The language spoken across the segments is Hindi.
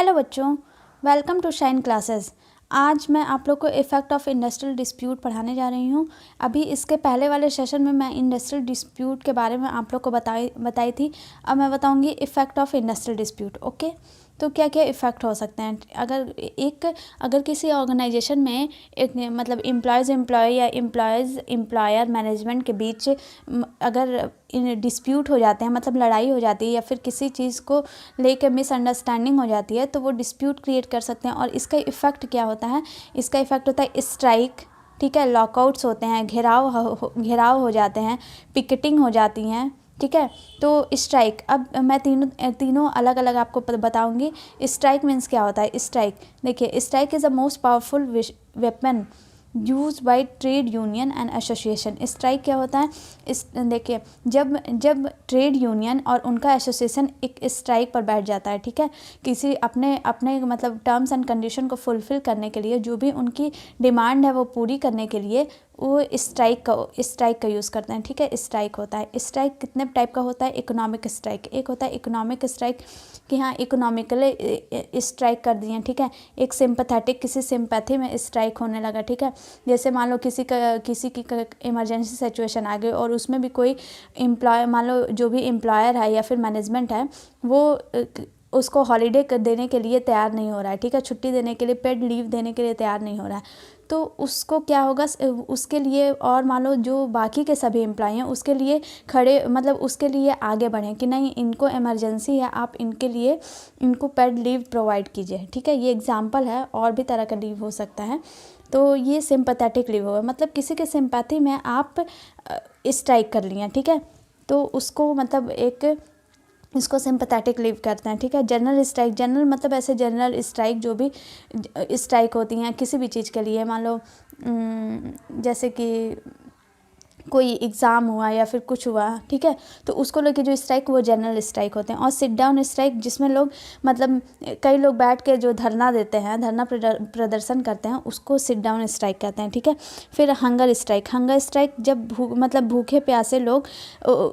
हेलो बच्चों, वेलकम टू शाइन क्लासेस। आज मैं आप लोग को इफ़ेक्ट ऑफ इंडस्ट्रियल डिस्प्यूट पढ़ाने जा रही हूँ। अभी इसके पहले वाले सेशन में मैं इंडस्ट्रियल डिस्प्यूट के बारे में आप लोग को बताई थी। अब मैं बताऊँगी effect of industrial dispute. Okay, तो क्या क्या इफ़ेक्ट हो सकते हैं अगर किसी ऑर्गेनाइजेशन में एक मतलब एम्प्लॉय या एम्प्लॉयर मैनेजमेंट के बीच अगर डिस्प्यूट हो जाते हैं, मतलब लड़ाई हो जाती है या फिर किसी चीज़ को लेकर मिसअंडरस्टैंडिंग हो जाती है, तो वो डिस्प्यूट क्रिएट कर सकते हैं। और इसका इफ़ेक्ट क्या होता है? इसका इफ़ेक्ट होता है स्ट्राइक, ठीक है, लॉकआउट्स होते हैं, घेराव हो जाते हैं, पिकेटिंग हो जाती हैं, ठीक है। तो स्ट्राइक, अब मैं तीनों अलग अलग आपको बताऊंगी। स्ट्राइक मीन्स क्या होता है? स्ट्राइक देखिए, strike is the most powerful weapon use by trade union and association. Strike क्या होता है? इस देखिए, जब ट्रेड यूनियन और उनका एसोसिएशन एक स्ट्राइक पर बैठ जाता है, ठीक है, किसी अपने मतलब टर्म्स एंड कंडीशन को फुलफ़िल करने के लिए, जो भी उनकी डिमांड है वो पूरी करने के लिए वो स्ट्राइक का यूज़ करते हैं, ठीक है। स्ट्राइक होता है। स्ट्राइक कितने टाइप का होता है? इकोनॉमिक स्ट्राइक, एक होता है इकोनॉमिक स्ट्राइक कि हाँ इकोनॉमिकली स्ट्राइक कर दिए, ठीक है। एक सिंपैथेटिक, किसी सिंपैथी में स्ट्राइक होने लगा, ठीक है। जैसे मान लो किसी की इमरजेंसी सिचुएशन आ गई और उसमें भी कोई एम्प्लॉय, मान लो जो भी एम्प्लॉयर है या फिर मैनेजमेंट है, वो उसको हॉलीडे देने के लिए तैयार नहीं हो रहा है, ठीक है, छुट्टी देने के लिए, पेड लीव देने के लिए तैयार नहीं हो रहा है, तो उसको क्या होगा? उसके लिए, और मान लो जो बाकी के सभी एम्प्लॉय हैं उसके लिए खड़े, मतलब उसके लिए आगे बढ़ें कि नहीं, इनको इमरजेंसी है, आप इनको पेड लीव प्रोवाइड कीजिए, ठीक है। ये एग्जांपल है, और भी तरह का लीव हो सकता है। तो ये सिंपैथेटिक लीव होगा, मतलब किसी के सिंपैथी में आप स्ट्राइक कर लिए, ठीक है, तो उसको मतलब इसको सिंपैथेटिक लीव करते हैं, ठीक है। जनरल स्ट्राइक, जनरल मतलब ऐसे जनरल स्ट्राइक जो भी स्ट्राइक होती हैं किसी भी चीज़ के लिए, मान लो जैसे कि कोई एग्ज़ाम हुआ या फिर कुछ हुआ, ठीक है, तो उसको लेके जो स्ट्राइक, वो जनरल स्ट्राइक होते हैं। और सिट डाउन स्ट्राइक, जिसमें लोग मतलब कई लोग बैठ के जो धरना देते हैं, धरना प्रदर्शन करते हैं, उसको सिट डाउन स्ट्राइक कहते हैं, ठीक है। फिर हंगर स्ट्राइक जब मतलब भूखे प्यासे लोग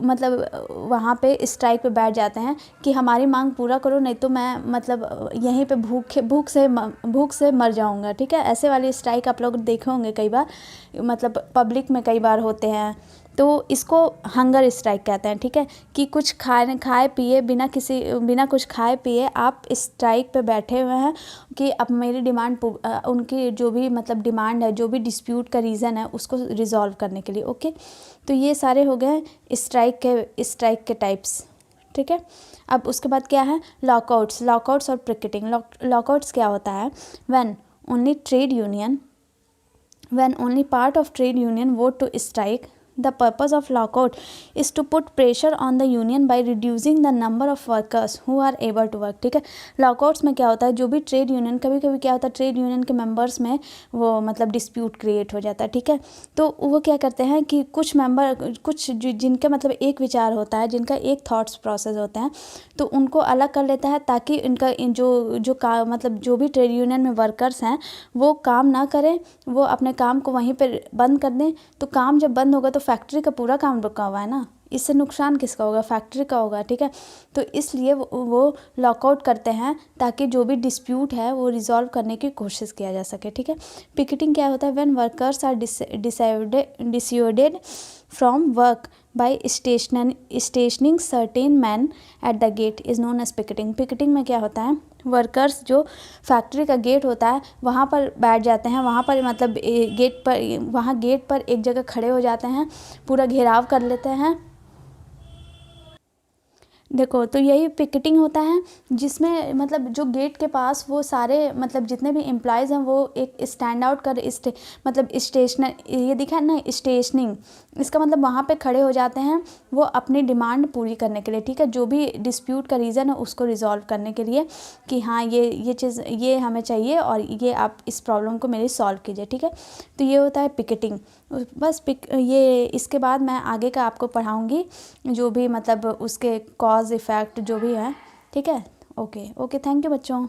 मतलब वहाँ पे स्ट्राइक पे बैठ जाते हैं कि हमारी मांग पूरा करो, नहीं तो मैं मतलब यहीं पे भूख से मर जाऊँगा, ठीक है। ऐसे वाली स्ट्राइक आप लोग देखे होंगे कई बार, मतलब पब्लिक में कई बार होते हैं, तो इसको हंगर स्ट्राइक कहते हैं, ठीक है। कि कुछ खाए पिए बिना कुछ खाए पिए आप स्ट्राइक पे बैठे हुए हैं कि अब मेरी डिमांड, उनकी जो भी मतलब डिमांड है, जो भी डिस्प्यूट का रीज़न है, उसको रिजॉल्व करने के लिए। ओके, तो ये सारे हो गए स्ट्राइक के टाइप्स, ठीक है। अब उसके बाद क्या है? लॉकआउट्स और पिकेटिंग। लॉकआउट्स क्या होता है? When only part of trade union vote to strike. The purpose of lockout is to put pressure on the union by reducing the number of workers who are able to work, ठीक है। लॉकआउट्स में क्या होता है? जो भी ट्रेड यूनियन, कभी कभी क्या होता है, ट्रेड यूनियन के मेंबर्स में वो मतलब डिस्प्यूट क्रिएट हो जाता है, ठीक है। तो वो क्या करते हैं कि कुछ जिनका मतलब एक विचार होता है, जिनका एक थॉट्स प्रोसेस होता है, तो उनको अलग कर लेता है ताकि इनका मतलब जो भी ट्रेड यूनियन में वर्कर्स हैं वो काम ना करें, वो अपने काम को वहीं पर बंद कर दें। तो काम जब बंद होगा तो फैक्ट्री का पूरा काम रुका हुआ है ना, इससे नुकसान किसका होगा? फैक्ट्री का होगा, ठीक है। तो इसलिए वो लॉकआउट करते हैं ताकि जो भी डिस्प्यूट है वो रिजॉल्व करने की कोशिश किया जा सके, ठीक है। पिकेटिंग क्या होता है? When workers are disordered from work by stationing certain man at the gate is known as picketing. Picketing में क्या होता है? वर्कर्स जो फैक्ट्री का गेट होता है वहाँ पर बैठ जाते हैं, वहाँ पर मतलब गेट पर एक जगह खड़े हो जाते हैं, पूरा घेराव कर लेते हैं। देखो, तो यही पिकेटिंग होता है, जिसमें मतलब जो गेट के पास वो सारे मतलब जितने भी एम्प्लॉयज़ हैं वो एक स्टैंड आउट कर मतलब ये दिखा है ना, स्टेशनिंग, इसका मतलब वहाँ पे खड़े हो जाते हैं वो अपनी डिमांड पूरी करने के लिए, ठीक है। जो भी डिस्प्यूट का रीज़न है उसको रिजॉल्व करने के लिए कि हाँ ये चीज़ ये हमें चाहिए और ये आप इस प्रॉब्लम को मेरी सॉल्व कीजिए, ठीक है। तो ये होता है पिकेटिंग। बस ये इसके बाद मैं आगे का आपको पढ़ाऊँगी, जो भी मतलब उसके कॉज इफ़ेक्ट जो भी है, ठीक है। ओके, थैंक यू बच्चों।